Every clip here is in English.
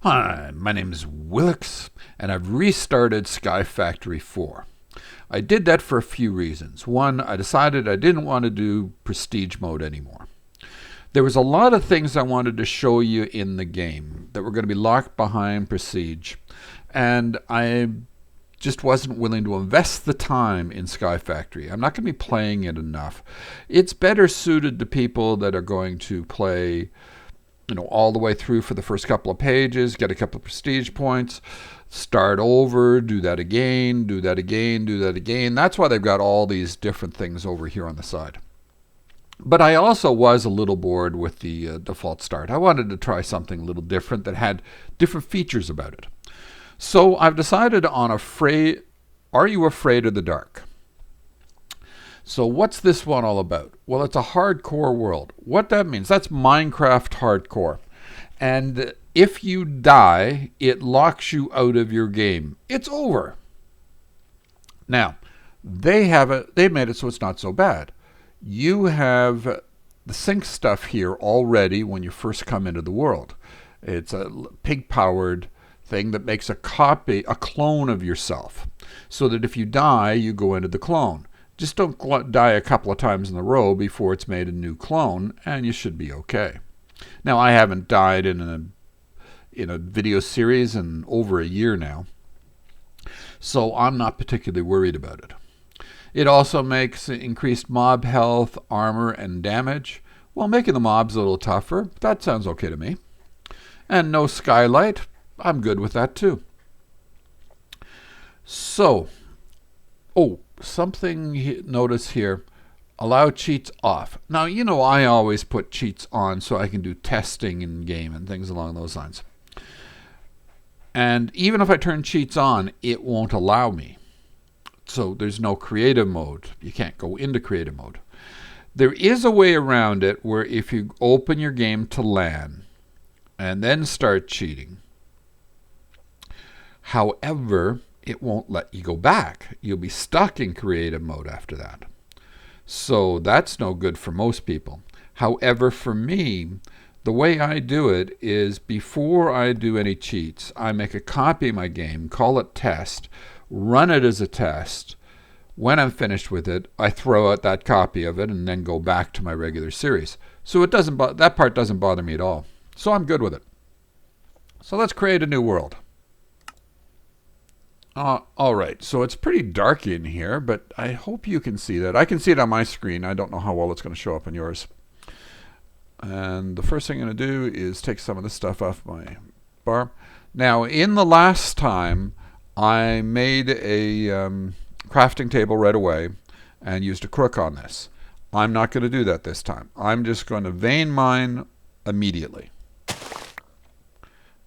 Hi, my name is Wilx, and I've restarted SkyFactory 4. I did that for a few reasons. One, I decided I didn't want to do prestige mode anymore. There was a lot of things I wanted to show you in the game that were going to be locked behind prestige, and I just wasn't willing to invest the time in SkyFactory. I'm not going to be playing it enough. It's better suited to people that are going to play all the way through for the first couple of pages, get a couple of prestige points, start over, do that again, do that again, do that again. That's why they've got all these different things over here on the side. But I also was a little bored with the default start. I wanted to try something a little different that had different features about it. So I've decided on Are You Afraid of the Dark? So what's this one all about? Well, it's a hardcore world. What that means, that's Minecraft hardcore. And if you die, it locks you out of your game. It's over. Now, they made it so it's not so bad. You have the sync stuff here already when you first come into the world. It's a pig-powered thing that makes a clone of yourself. So that if you die, you go into the clone. Just don't die a couple of times in a row before it's made a new clone, and you should be okay. Now, I haven't died in a video series in over a year now, so I'm not particularly worried about it. It also makes increased mob health, armor, and damage, while making the mobs a little tougher. That sounds okay to me. And no skylight. I'm good with that too. So, something notice here, allow cheats off. Now, I always put cheats on so I can do testing in game and things along those lines. And even if I turn cheats on, it won't allow me. So there's no creative mode. You can't go into creative mode. There is a way around it where if you open your game to LAN and then start cheating, however, it won't let you go back. You'll be stuck in creative mode after that. So that's no good for most people. However, for me, the way I do it is before I do any cheats, I make a copy of my game, call it test, run it as a test. When I'm finished with it, I throw out that copy of it and then go back to my regular series. So that part doesn't bother me at all. So I'm good with it. So let's create a new world. All right, so it's pretty dark in here, but I hope you can see that. I can see it on my screen. I don't know how well it's going to show up on yours. And the first thing I'm going to do is take some of this stuff off my bar. Now, in the last time, I made a crafting table right away and used a crook on this. I'm not going to do that this time. I'm just going to vein mine immediately.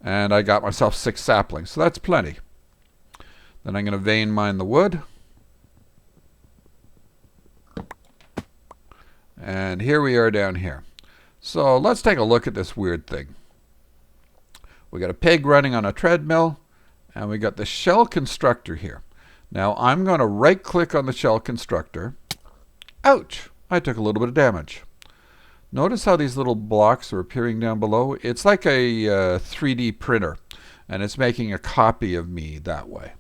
And I got myself 6 saplings, so that's plenty. Then I'm going to vein mine the wood. And here we are down here. So let's take a look at this weird thing. We got a pig running on a treadmill, and we got the shell constructor here. Now I'm going to right click on the shell constructor. Ouch! I took a little bit of damage. Notice how these little blocks are appearing down below? It's like a 3D printer, and it's making a copy of me that way.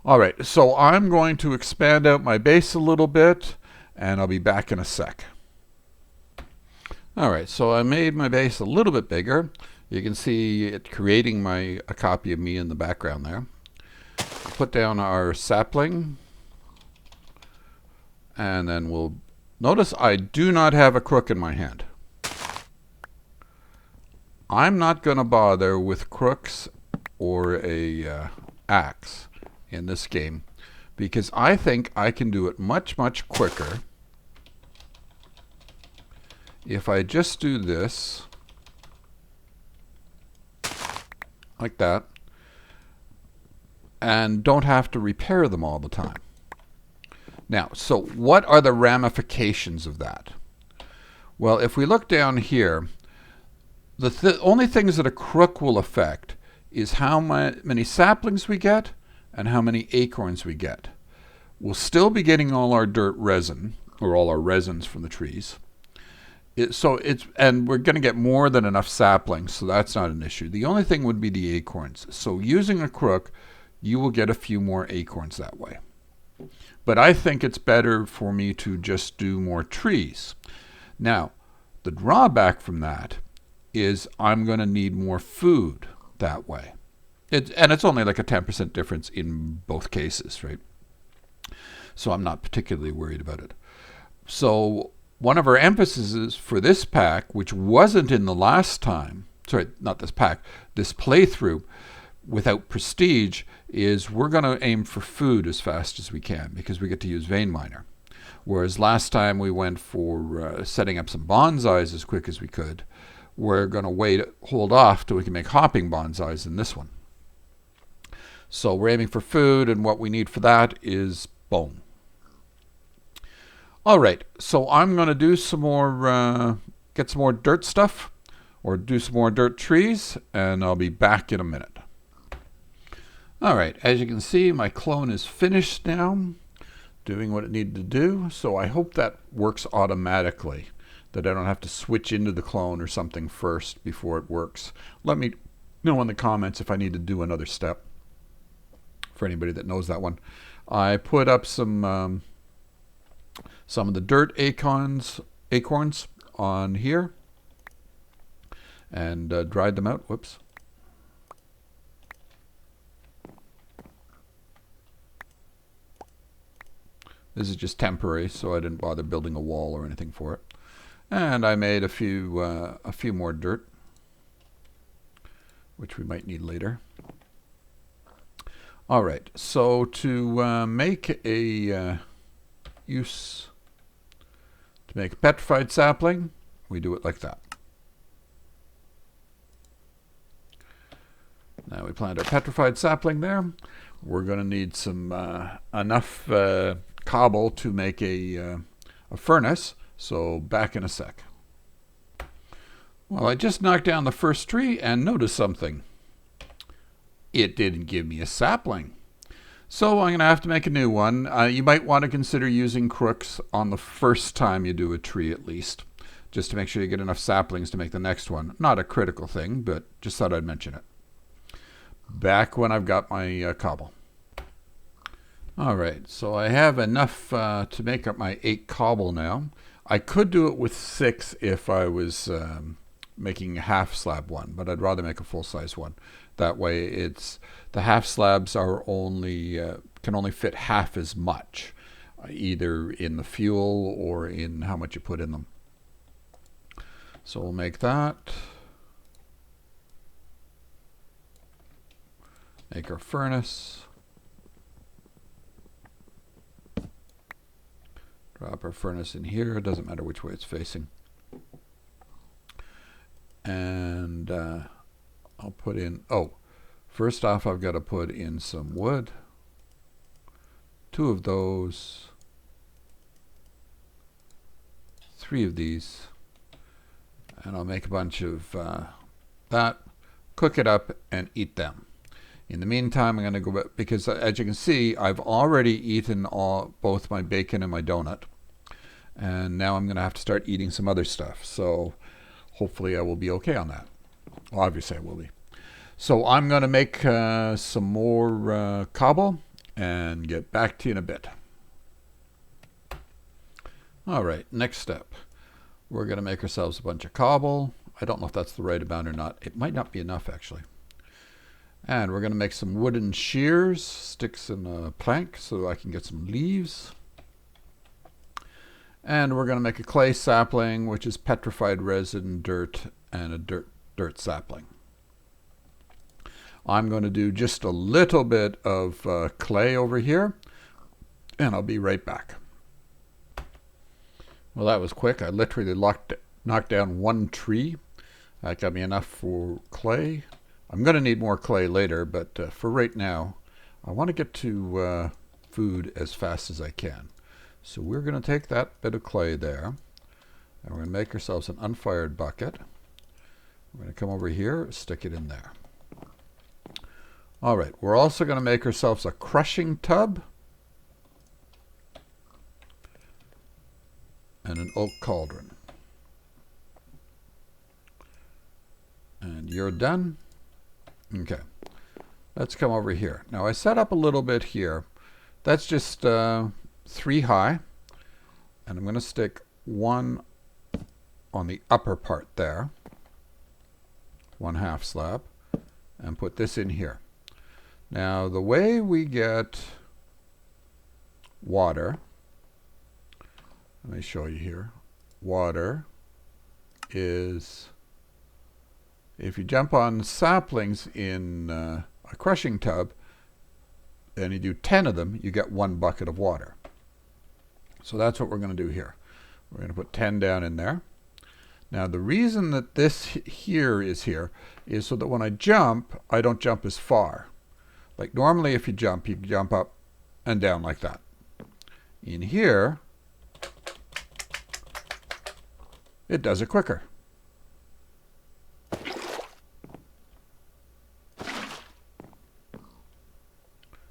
All right, so I'm going to expand out my base a little bit, and I'll be back in a sec. All right, so I made my base a little bit bigger. You can see it creating a copy of me in the background there. Put down our sapling, and then we'll notice I do not have a crook in my hand. I'm not going to bother with crooks or a axe in this game because I think I can do it much, much quicker if I just do this like that and don't have to repair them all the time. Now, so what are the ramifications of that? Well, if we look down here, the only things that a crook will affect is how many saplings we get and how many acorns we get. We'll still be getting all our dirt resin, or all our resins from the trees. And we're going to get more than enough saplings, so that's not an issue. The only thing would be the acorns. So using a crook, you will get a few more acorns that way. But I think it's better for me to just do more trees. Now, the drawback from that is I'm going to need more food that way. And it's only like a 10% difference in both cases, right? So I'm not particularly worried about it. So one of our emphases for this pack, which wasn't in the last time, sorry, not this pack, this playthrough without prestige, is we're going to aim for food as fast as we can because we get to use Vein Miner. Whereas last time we went for setting up some bonsais as quick as we could, we're going to hold off till we can make hopping bonsais in this one. So we're aiming for food, and what we need for that is bone. All right, so I'm going to do some more, get some more dirt stuff, or do some more dirt trees, and I'll be back in a minute. All right, as you can see, my clone is finished now, doing what it needed to do. So I hope that works automatically, that I don't have to switch into the clone or something first before it works. Let me know in the comments if I need to do another step, for anybody that knows that one. I put up some of the dirt acorns on here and dried them out. Whoops. This is just temporary, so I didn't bother building a wall or anything for it. And I made a few more dirt, which we might need later. All right, so to make a to make a petrified sapling, we do it like that. Now we plant our petrified sapling there. We're going to need some enough cobble to make a furnace, so back in a sec. Well, I just knocked down the first tree and noticed something. It didn't give me a sapling. So I'm going to have to make a new one. You might want to consider using crooks on the first time you do a tree at least, just to make sure you get enough saplings to make the next one. Not a critical thing, but just thought I'd mention it. Back when I've got my cobble. All right, so I have enough to make up my 8 cobble now. I could do it with 6 if I was making a half slab one, but I'd rather make a full size one. That way the half slabs are can only fit half as much, either in the fuel or in how much you put in them. So we'll make that. Make our furnace. Drop our furnace in here. It doesn't matter which way it's facing. And I'll put in, first off I've got to put in some wood. 2 of those. 3 of these. And I'll make a bunch of that, cook it up, and eat them. In the meantime, I'm going to go back, because as you can see, I've already eaten both my bacon and my donut. And now I'm going to have to start eating some other stuff. So hopefully I will be okay on that. Well, obviously I will be. So I'm going to make some more cobble and get back to you in a bit. All right, next step. We're going to make ourselves a bunch of cobble. I don't know if that's the right amount or not. It might not be enough, actually. And we're going to make some wooden shears, sticks and a plank, so I can get some leaves. And we're going to make a clay sapling, which is petrified resin, dirt, and a dirt sapling. I'm going to do just a little bit of clay over here, and I'll be right back. Well, that was quick. I literally knocked down 1 tree. That got me enough for clay. I'm going to need more clay later, but for right now, I want to get to food as fast as I can. So we're going to take that bit of clay there, and we're going to make ourselves an unfired bucket. We're going to come over here, stick it in there. All right, we're also going to make ourselves a crushing tub and an oak cauldron. you're done. Okay. Let's come over here. Now I set up a little bit here. That's just 3 high. And I'm going to stick 1 on the upper part there. 1/2 slab. And put this in here. Now the way we get water, let me show you here. Water is, if you jump on saplings in a crushing tub and you do 10 of them, you get 1 bucket of water. So that's what we're going to do here. We're going to put 10 down in there. Now the reason that this here is so that when I jump, I don't jump as far. Like normally if you jump up and down like that. In here, it does it quicker.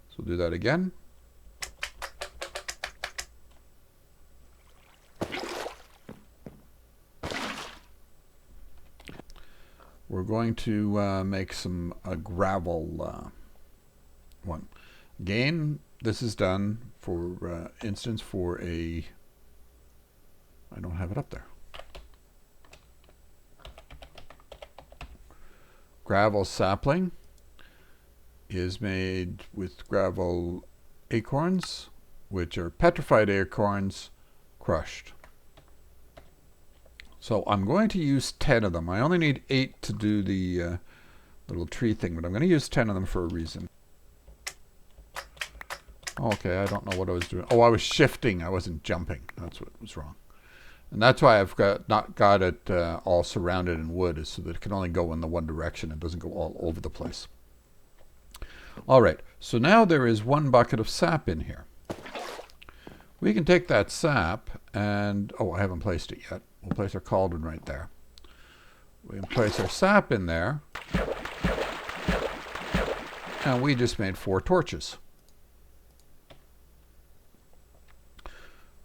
So do that again. We're going to make some gravel one. Again, this is done for instance for a, I don't have it up there. Gravel sapling is made with gravel acorns, which are petrified acorns crushed. So I'm going to use 10 of them. I only need 8 to do the little tree thing, but I'm going to use 10 of them for a reason. Okay, I don't know what I was doing. Oh, I was shifting. I wasn't jumping. That's what was wrong. And that's why I've not got it all surrounded in wood, is so that it can only go in the one direction. It doesn't go all over the place. All right, so now there is 1 bucket of sap in here. We can take that sap and, oh, I haven't placed it yet. We'll place our cauldron right there. We can place our sap in there. And we just made 4 torches.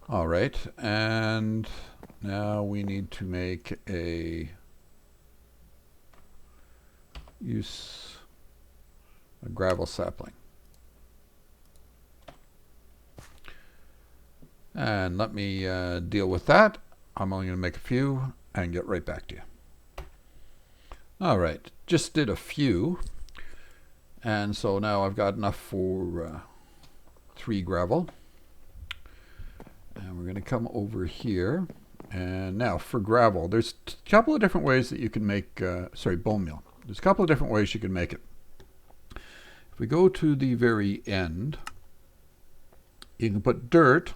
All right, and now we need to make a gravel sapling. And let me deal with that. I'm only going to make a few and get right back to you. All right, just did a few. And so now I've got enough for 3 gravel. And we're going to come over here. And now for gravel, there's a couple of different ways that you can make, bone meal. There's a couple of different ways you can make it. If we go to the very end, you can put dirt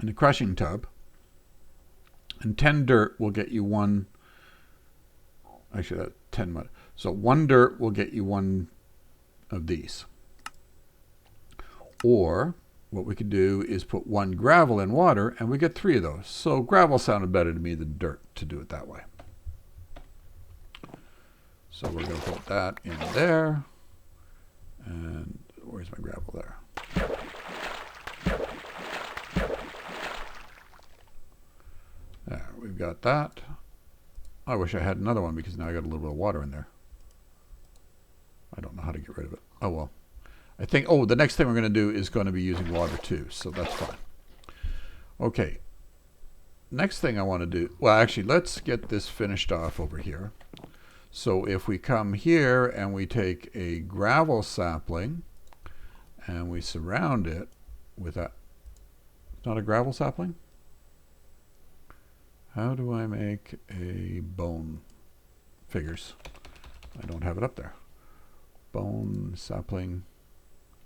in a crushing tub. And 10 dirt will get you 1, actually 10 mud. So 1 dirt will get you 1 of these. Or what we could do is put 1 gravel in water and we get 3 of those. So gravel sounded better to me than dirt to do it that way. So we're going to put that in there. And where's my gravel there? There, we've got that. I wish I had another one because now I got a little bit of water in there. I don't know how to get rid of it. Oh well. I think, oh, the next thing we're going to do is going to be using water too, so that's fine. Okay. Next thing I want to do, well actually let's get this finished off over here. So if we come here and we take a gravel sapling and we surround it with that, it's not a gravel sapling? How do I make a bone figures? I don't have it up there. Bone sapling.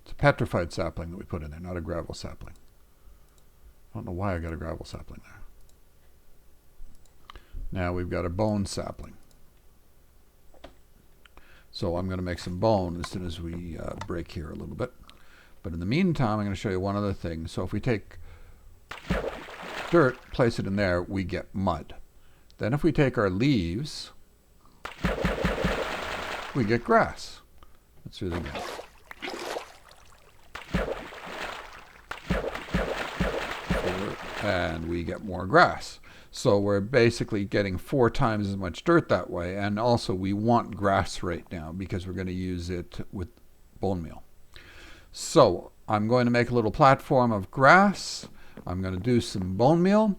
It's a petrified sapling that we put in there, not a gravel sapling. I don't know why I got a gravel sapling there. Now we've got a bone sapling. So I'm going to make some bone as soon as we break here a little bit. But in the meantime, I'm going to show you one other thing. So if we take dirt, place it in there, we get mud. Then if we take our leaves, we get grass. Let's do it again. And we get more grass. So we're basically getting 4 times as much dirt that way. And also we want grass right now because we're going to use it with bone meal. So I'm going to make a little platform of grass. I'm going to do some bone meal,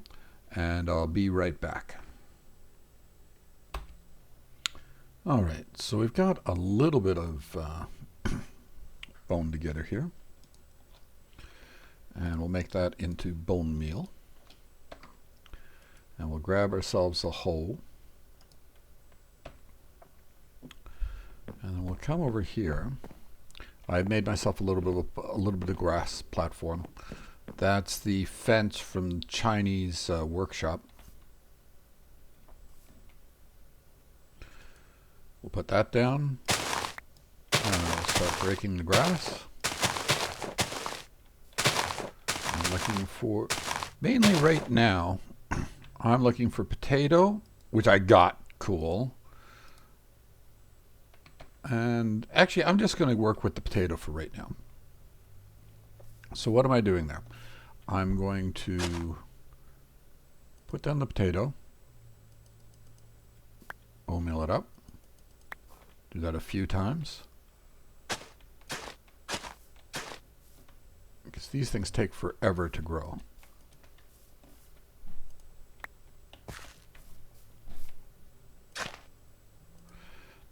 and I'll be right back. All right, so we've got a little bit of bone together here. And we'll make that into bone meal. And we'll grab ourselves a hoe. And then we'll come over here. I've made myself a little bit of grass platform. That's the fence from Chinese workshop. We'll put that down. And we'll start breaking the grass. I'm looking for, mainly right now, I'm looking for potato, which I got. Cool. And actually, I'm just going to work with the potato for right now. So what am I doing there? I'm going to put down the potato, bone meal it up, do that a few times, because these things take forever to grow.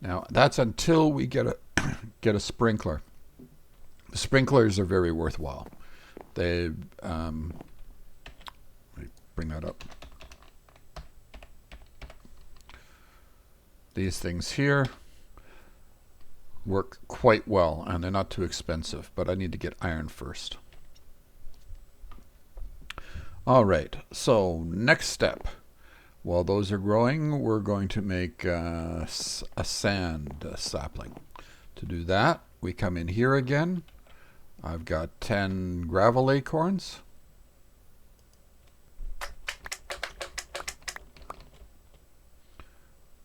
Now that's until we get a sprinkler. The sprinklers are very worthwhile. They let me bring that up. These things here work quite well, and they're not too expensive, but I need to get iron first. All right, so next step. While those are growing, we're going to make a sand sapling. To do that, we come in here again. I've got 10 gravel acorns.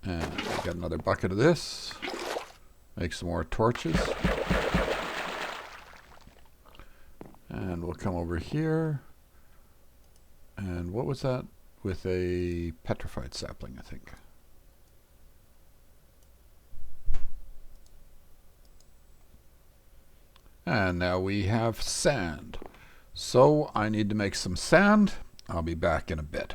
And I've got another bucket of this. Make some more torches. And we'll come over here. And what was that? With a petrified sapling, I think. And now we have sand. So I need to make some sand. I'll be back in a bit.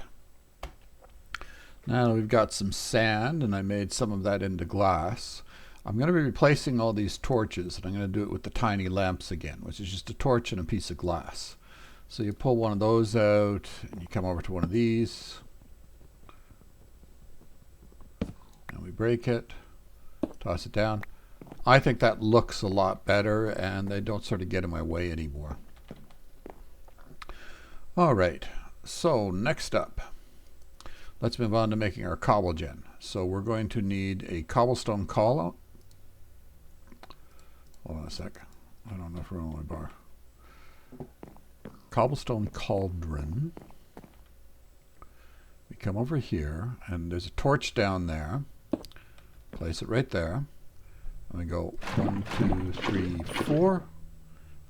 Now we've got some sand, and I made some of that into glass. I'm going to be replacing all these torches, and I'm going to do it with the tiny lamps again, which is just a torch and a piece of glass. So you pull one of those out, and you come over to one of these. And we break it, toss it down. I think that looks a lot better, and they don't sort of get in my way anymore. All right, so next up, let's move on to making our Cobblegen. So we're going to need a cobblestone column. Hold on a sec. I don't know if we're on my bar. Cobblestone cauldron. We come over here, and there's a torch down there. Place it right there. And we go 1, 2, 3, 4. And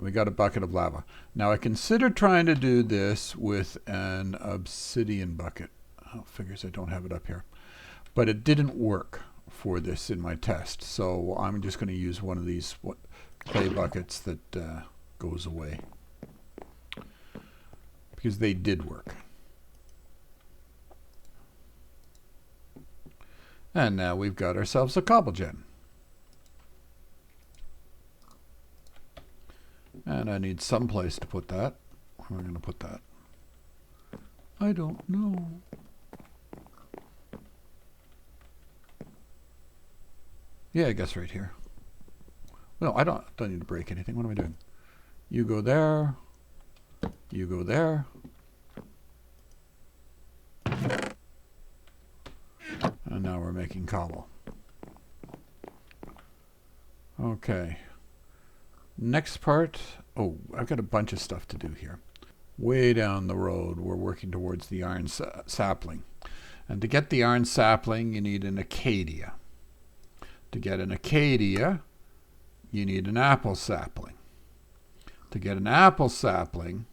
we got a bucket of lava. Now I considered trying to do this with an obsidian bucket. Oh, figures I don't have it up here. But it didn't work for this in my test. So I'm just going to use one of these clay buckets that goes away. Because they did work. And now we've got ourselves a Cobblegen. And I need some place to put that. Where am I going to put that? I don't know. Yeah, I guess right here. No, I don't need to break anything. What am I doing? You go there. You go there. And now we're making cobble. Okay. Next part. Oh, I've got a bunch of stuff to do here. Way down the road, we're working towards the iron sapling. And to get the iron sapling, you need an Acacia. To get an Acacia, you need an apple sapling. To get an apple sapling,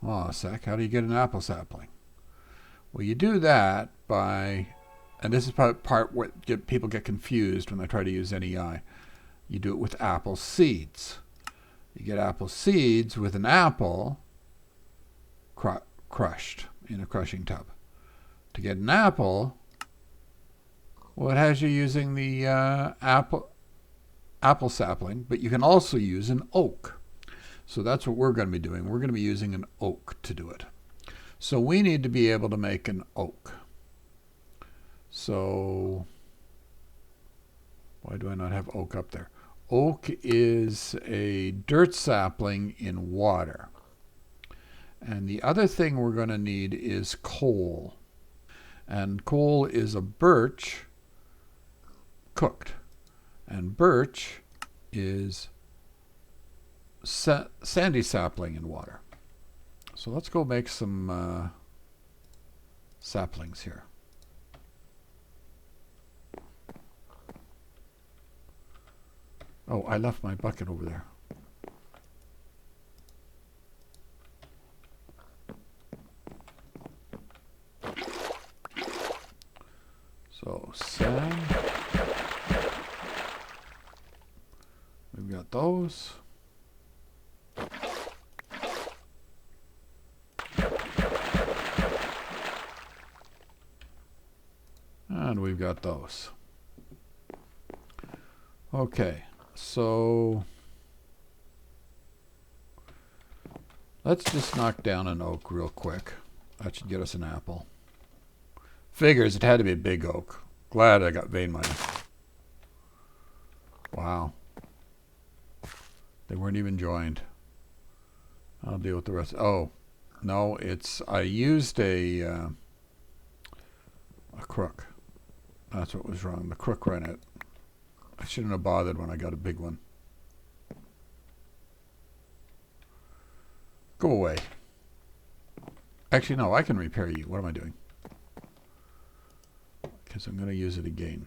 oh, a sec, how do you get an apple sapling? Well, you do that by, and this is part where people get confused when they try to use NEI. You do it with apple seeds. You get apple seeds with an apple crushed in a crushing tub. To get an apple, well, it has you using the apple sapling, but you can also use an oak. So that's what we're going to be doing. We're going to be using an oak to do it. So we need to be able to make an oak. So why do I not have oak up there? Oak is a dirt sapling in water. And the other thing we're going to need is coal. And coal is a birch cooked. And birch is sandy sapling in water. So let's go make some saplings here. Oh, I left my bucket over there. So sand. We've got those. And we've got those. Okay, so let's just knock down an oak real quick. That should get us an apple. Figures it had to be a big oak. Glad I got vein mining. Wow. They weren't even joined. I'll deal with the rest. Oh, no, it's, I used a crook. That's what was wrong. The crook ran it. I shouldn't have bothered when I got a big one. Go away. Actually, no, I can repair you. What am I doing? Because I'm going to use it again.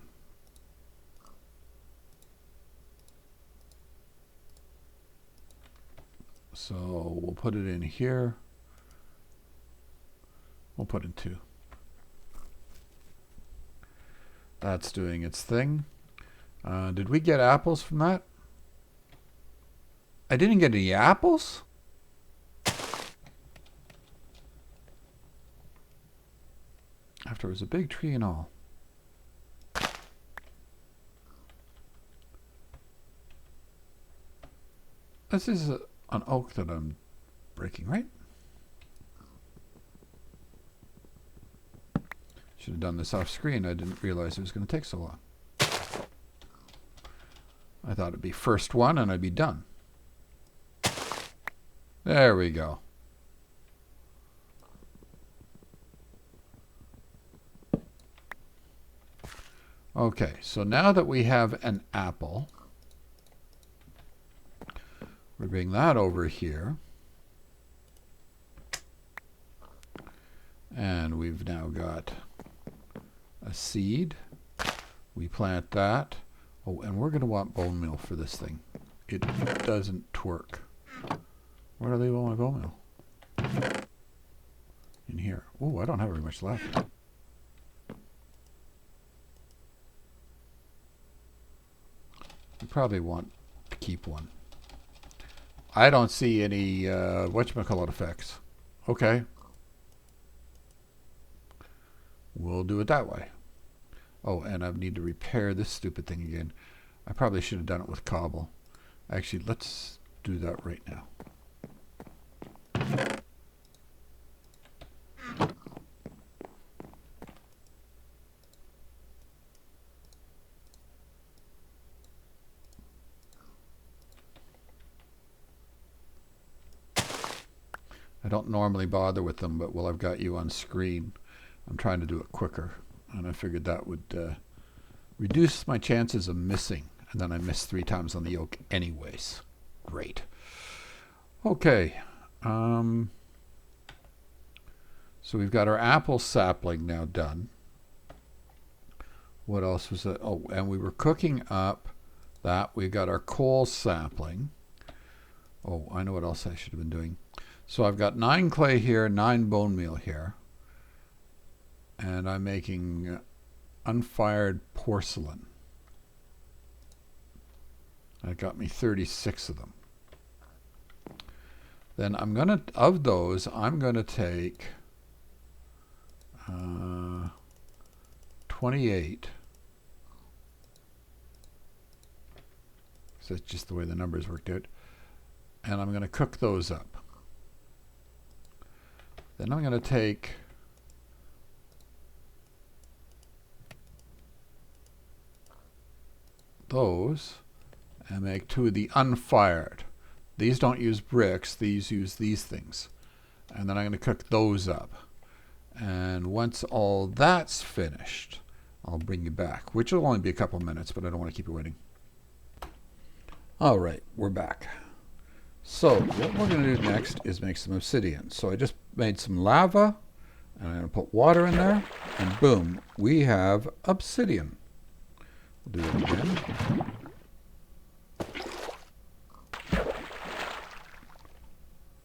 So we'll put it in here. We'll put in 2. That's doing its thing. Did we get apples from that? I didn't get any apples? After it was a big tree and all. This is an oak that I'm breaking, right? Should have done this off screen. I didn't realize it was going to take so long. I thought it'd be first one and I'd be done. There we go. Okay, so now that we have an apple, we bring that over here. And we've now got a seed. We plant that. Oh, and we're going to want bone meal for this thing. It doesn't twerk. Where do they want my bone meal? In here. Oh, I don't have very much left. You probably want to keep one. I don't see any whatchamacallit effects. Okay. We'll do it that way. Oh, and I need to repair this stupid thing again. I probably should have done it with Cobble. Actually, let's do that right now. I don't normally bother with them, but while I've got you on screen, I'm trying to do it quicker. And I figured that would reduce my chances of missing. And then I missed 3 times on the oak anyways. Great. Okay. So we've got our apple sapling now done. What else was that? Oh, and we were cooking up that. We've got our coal sapling. Oh, I know what else I should have been doing. So I've got 9 clay here, 9 bone meal here. And I'm making unfired porcelain. That got me 36 of them. Then I'm going to, of those, I'm going to take 28. So that's just the way the numbers worked out. And I'm going to cook those up. Then I'm going to take those and make 2 of the unfired. These don't use bricks, these use these things. And then I'm going to cook those up. And once all that's finished, I'll bring you back, which will only be a couple minutes, but I don't want to keep you waiting. All right, we're back. So what we're going to do next is make some obsidian. So I just made some lava, and I'm going to put water in there, and boom, we have obsidian. We'll do it again.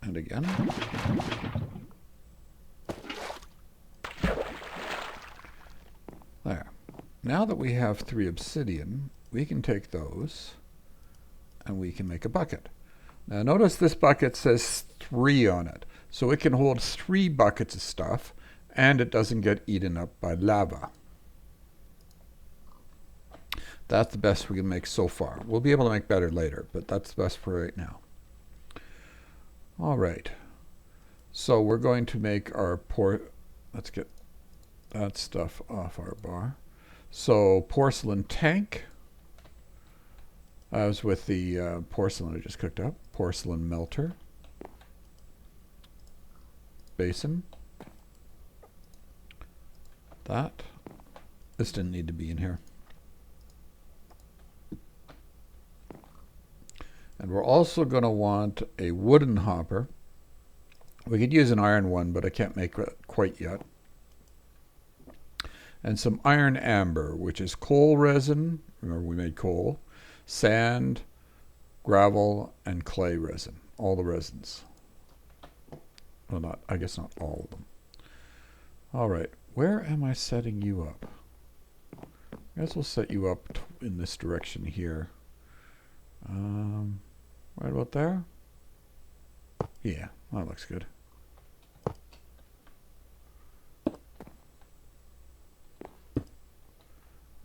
And again. There. Now that we have 3 obsidian, we can take those and we can make a bucket. Now notice this bucket says 3 on it. So it can hold 3 buckets of stuff and it doesn't get eaten up by lava. That's the best we can make so far. We'll be able to make better later, but that's the best for right now. All right. So we're going to make our let's get that stuff off our bar. So porcelain tank. I was with the porcelain I just cooked up. Porcelain melter. Basin. That. This didn't need to be in here. And we're also going to want a wooden hopper. We could use an iron one, but I can't make it quite yet. And some iron amber, which is coal resin. Remember we made coal. Sand, gravel, and clay resin. All the resins. Well, I guess not all of them. All right. Where am I setting you up? I guess we'll set you up in this direction here. Right about there? Yeah, that looks good.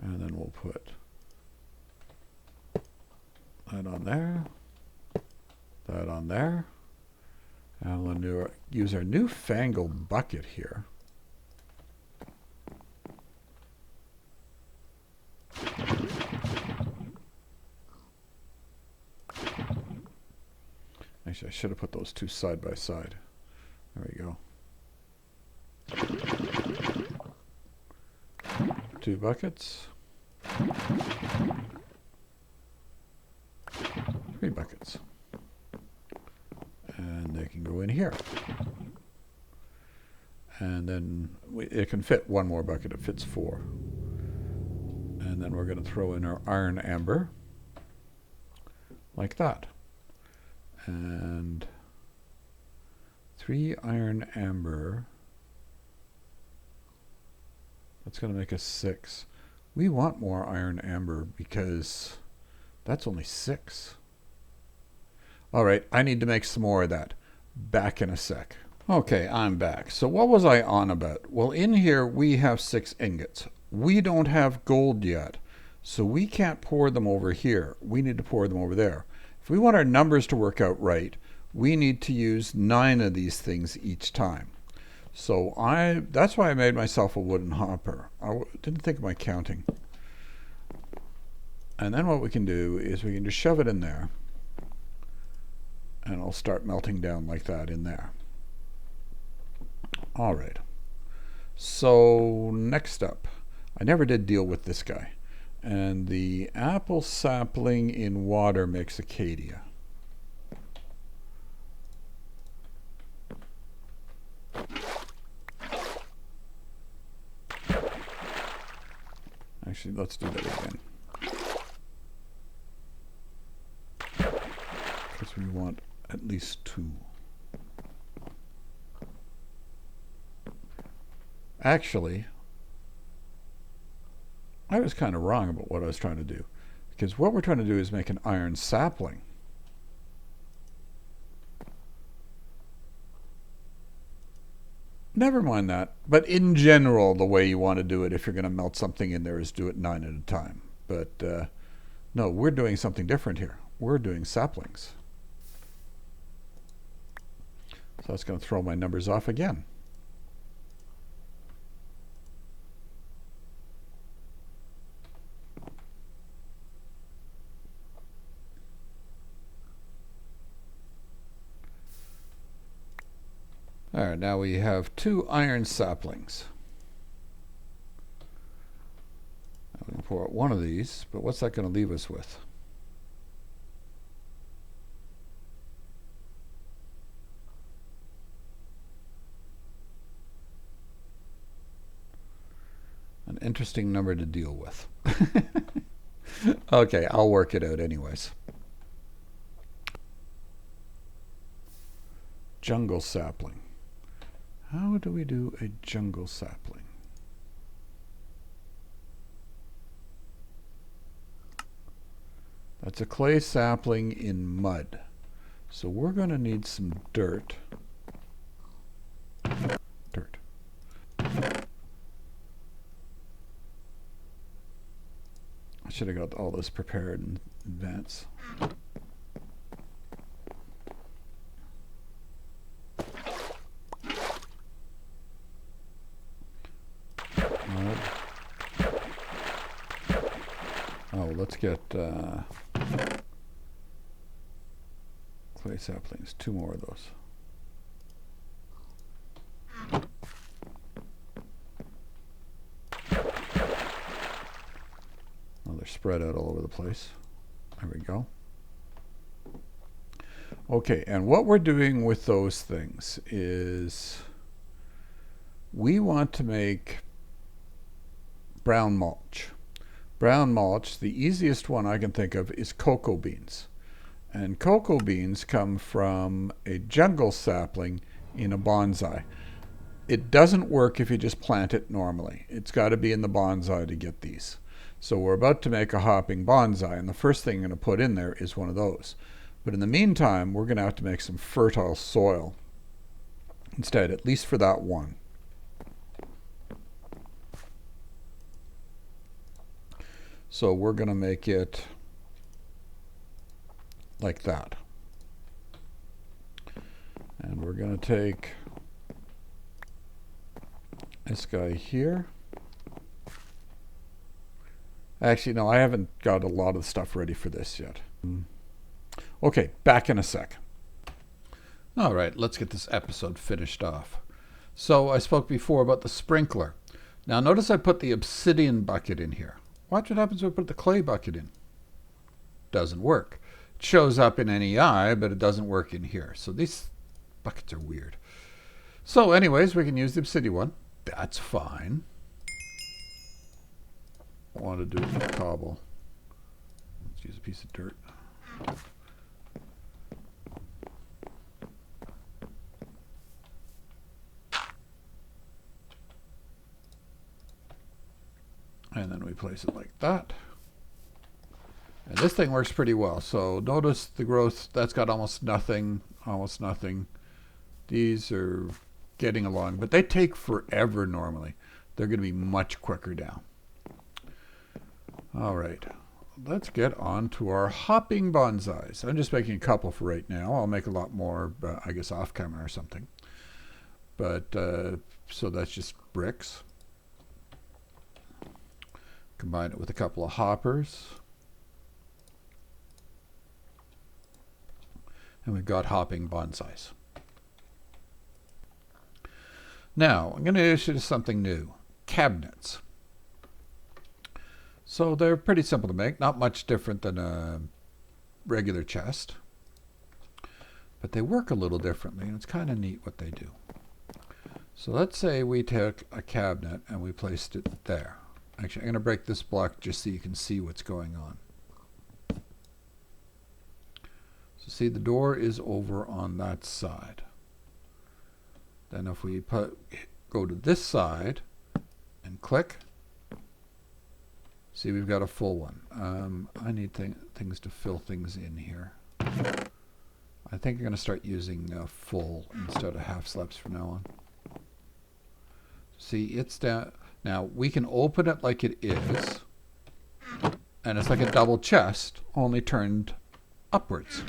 And then we'll put that on there, that on there. And we'll use our newfangled bucket here. Actually, I should have put those 2 side by side. There we go. 2 buckets. 3 buckets. And they can go in here. And then it can fit 1 more bucket. It fits 4. And then we're going to throw in our iron amber. Like that. And 3 iron amber. That's going to make us 6. We want more iron amber because that's only 6. All right, I need to make some more of that. Back in a sec. Okay, I'm back. So what was I on about? Well, in here we have 6 ingots. We don't have gold yet, so we can't pour them over here. We need to pour them over there. If we want our numbers to work out right, we need to use 9 of these things each time. So that's why I made myself a wooden hopper. I didn't think of my counting. And then what we can do is we can just shove it in there. And it'll start melting down like that in there. All right. So next up, I never did deal with this guy. And the apple sapling in water makes Acacia. Actually, let's do that again. Because we want at least 2. Actually, I was kind of wrong about what I was trying to do, because what we're trying to do is make an iron sapling. Never mind that. But in general, the way you want to do it, if you're going to melt something in there, is do it 9 at a time. But no, we're doing something different here. We're doing saplings. So that's going to throw my numbers off again. All right, now we have 2 iron saplings. I'm going to pour out one of these, but what's that going to leave us with? An interesting number to deal with. Okay, I'll work it out anyways. Jungle sapling. How do we do a jungle sapling? That's a clay sapling in mud. So we're going to need some dirt. Dirt. I should have got all this prepared in advance. Oh, let's get clay saplings. 2 more of those. Oh, they're spread out all over the place. There we go. Okay, and what we're doing with those things is we want to make brown mulch. Brown mulch, the easiest one I can think of is cocoa beans. And cocoa beans come from a jungle sapling in a bonsai. It doesn't work if you just plant it normally. It's got to be in the bonsai to get these. So we're about to make a hopping bonsai, and the first thing I'm going to put in there is one of those. But in the meantime, we're going to have to make some fertile soil instead, at least for that one. So we're going to make it like that. And we're going to take this guy here. Actually, no, I haven't got a lot of stuff ready for this yet. Okay, back in a sec. All right, let's get this episode finished off. So I spoke before about the sprinkler. Now notice I put the obsidian bucket in here. Watch what happens when I put the clay bucket in. Doesn't work. It shows up in NEI, but it doesn't work in here. So these buckets are weird. So anyways, we can use the obsidian one. That's fine. I want to do it with cobble. Let's use a piece of dirt. And then we place it like that. And this thing works pretty well. So notice the growth, that's got almost nothing, almost nothing. These are getting along, but they take forever normally. They're going to be much quicker now. All right, let's get on to our hopping bonsais. I'm just making a couple for right now. I'll make a lot more, I guess, off camera or something. But, so that's just bricks. Combine it with a couple of hoppers. And we've got hopping bonsais. Now, I'm going to introduce something new. Cabinets. So they're pretty simple to make. Not much different than a regular chest. But they work a little differently, and it's kind of neat what they do. So let's say we took a cabinet and we placed it there. Actually, I'm going to break this block just so you can see what's going on. So see, the door is over on that side. Then if we go to this side and click, See, we've got a full one. I need things to fill things in here. I think I'm going to start using full instead of half slabs from now on. See, it's down. Now, we can open it like it is, and it's like a double chest, only turned upwards.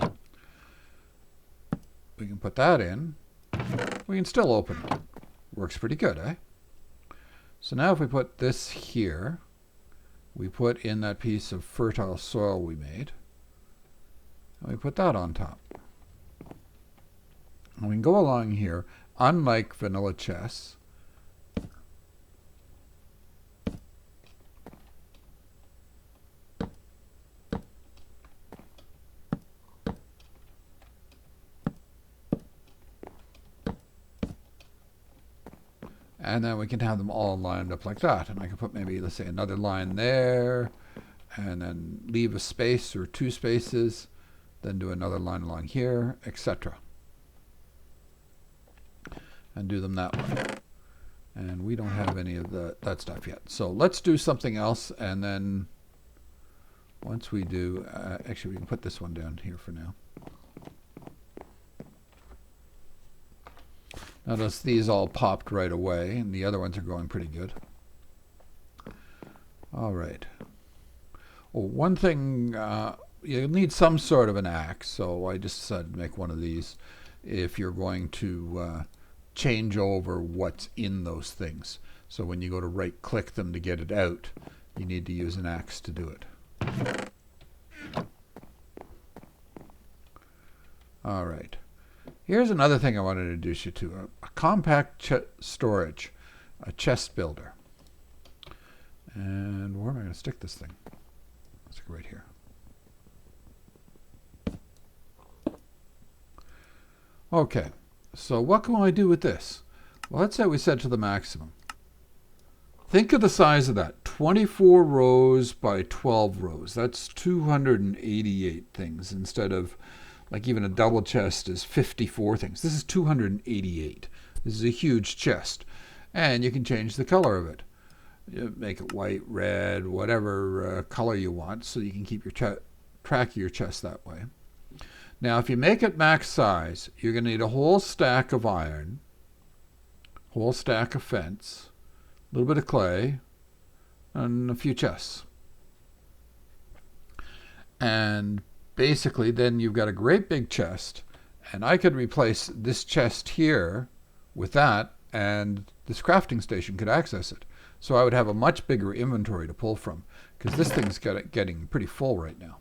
We can put that in. We can still open it. Works pretty good, eh? So now if we put this here, we put in that piece of fertile soil we made, and we put that on top. And we can go along here, unlike vanilla chests. And then we can have them all lined up like that. And I can put maybe, let's say, another line there, and then leave a space or two spaces, then do another line along here, etc. And do them that way. And we don't have any of that stuff yet. So let's do something else, and then once we do, actually we can put this one down here for now. Notice these all popped right away, and the other ones are going pretty good. All right. Well, one thing, you'll need some sort of an axe, so I just decided to make one of these if you're going to change over what's in those things. So when you go to right-click them to get it out, you need to use an axe to do it. All right. Here's another thing I want to introduce you to, a compact storage, a chest builder. And where am I going to stick this thing? I'll stick it right here. Okay, so what can I do with this? Well, let's say we set to the maximum. Think of the size of that, 24 rows by 12 rows. That's 288 things instead of, like, even a double chest is 54 things. This is 288. This is a huge chest. And you can change the color of it. You make it white, red, whatever color you want, so you can keep your track of your chest that way. Now, if you make it max size, you're going to need a whole stack of iron, whole stack of fence, a little bit of clay, and a few chests. And basically, then you've got a great big chest, and I could replace this chest here with that, and this crafting station could access it. So I would have a much bigger inventory to pull from, because this thing's getting pretty full right now.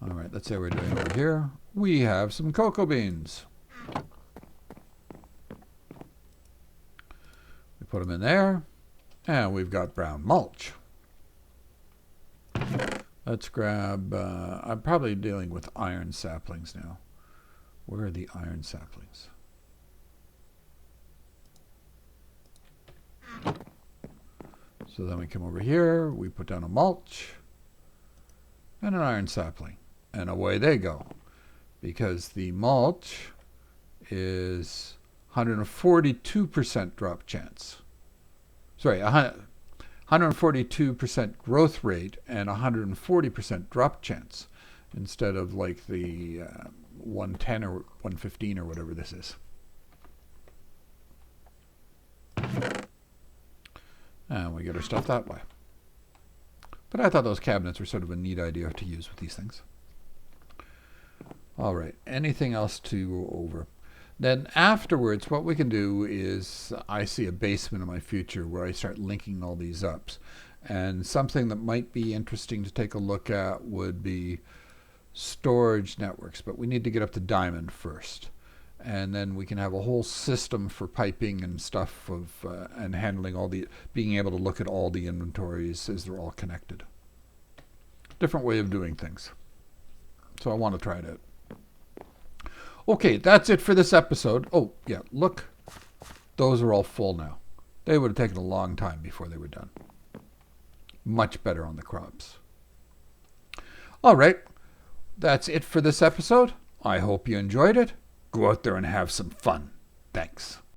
All right, let's say we're doing over here. We have some cocoa beans. We put them in there, and we've got brown mulch. Let's grab, I'm probably dealing with iron saplings now. Where are the iron saplings? So then we come over here, we put down a mulch and an iron sapling, and away they go. Because the mulch is 142% drop chance. Sorry, 142% growth rate and 140% drop chance instead of like the 110 or 115 or whatever this is. And we get our stuff that way. But I thought those cabinets were sort of a neat idea to use with these things. All right, anything else to go over? Then afterwards, what we can do is, I see a basement in my future where I start linking all these up. And something that might be interesting to take a look at would be storage networks. But we need to get up to diamond first. And then we can have a whole system for piping and stuff of and handling all the, being able to look at all the inventories as they're all connected. Different way of doing things. So I want to try it out. Okay, that's it for this episode. Oh, yeah, look. Those are all full now. They would have taken a long time before they were done. Much better on the crops. All right, that's it for this episode. I hope you enjoyed it. Go out there and have some fun. Thanks.